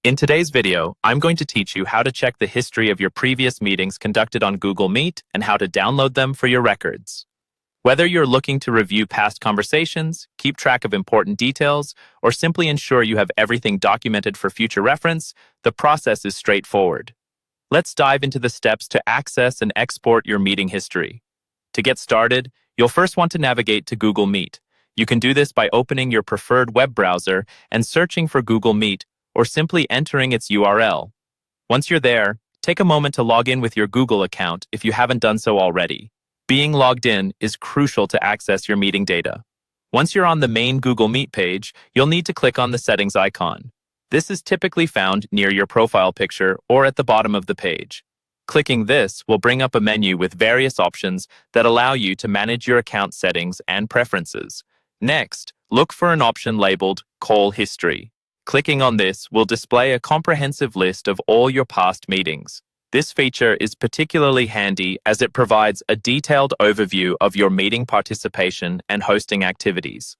In today's video, I'm going to teach you how to check the history of your previous meetings conducted on Google Meet and how to download them for your records. Whether you're looking to review past conversations, keep track of important details, or simply ensure you have everything documented for future reference, the process is straightforward. Let's dive into the steps to access and export your meeting history. To get started, you'll first want to navigate to Google Meet. You can do this by opening your preferred web browser and searching for Google Meet, or simply entering its URL. Once you're there, take a moment to log in with your Google account if you haven't done so already. Being logged in is crucial to access your meeting data. Once you're on the main Google Meet page, you'll need to click on the settings icon. This is typically found near your profile picture or at the bottom of the page. Clicking this will bring up a menu with various options that allow you to manage your account settings and preferences. Next, look for an option labeled Call History. Clicking on this will display a comprehensive list of all your past meetings. This feature is particularly handy as it provides a detailed overview of your meeting participation and hosting activities.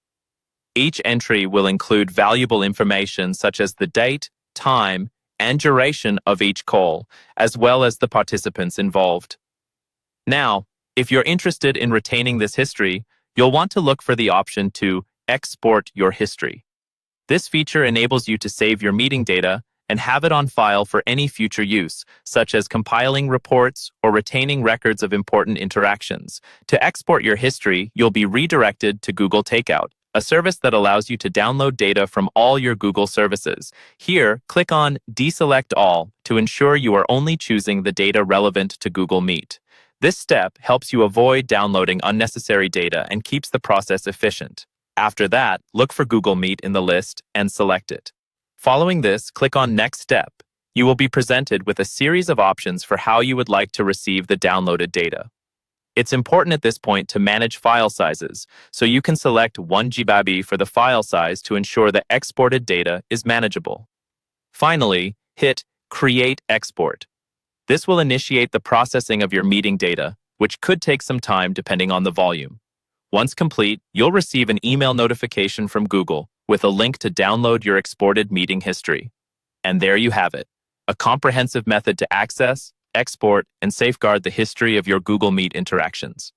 Each entry will include valuable information such as the date, time, and duration of each call, as well as the participants involved. Now, if you're interested in retaining this history, you'll want to look for the option to export your history. This feature enables you to save your meeting data and have it on file for any future use, such as compiling reports or retaining records of important interactions. To export your history, you'll be redirected to Google Takeout, a service that allows you to download data from all your Google services. Here, click on Deselect All to ensure you are only choosing the data relevant to Google Meet. This step helps you avoid downloading unnecessary data and keeps the process efficient. After that, look for Google Meet in the list and select it. Following this, click on Next Step. You will be presented with a series of options for how you would like to receive the downloaded data. It's important at this point to manage file sizes, so you can select 1 GB for the file size to ensure the exported data is manageable. Finally, hit Create Export. This will initiate the processing of your meeting data, which could take some time depending on the volume. Once complete, you'll receive an email notification from Google with a link to download your exported meeting history. And there you have it, a comprehensive method to access, export, and safeguard the history of your Google Meet interactions.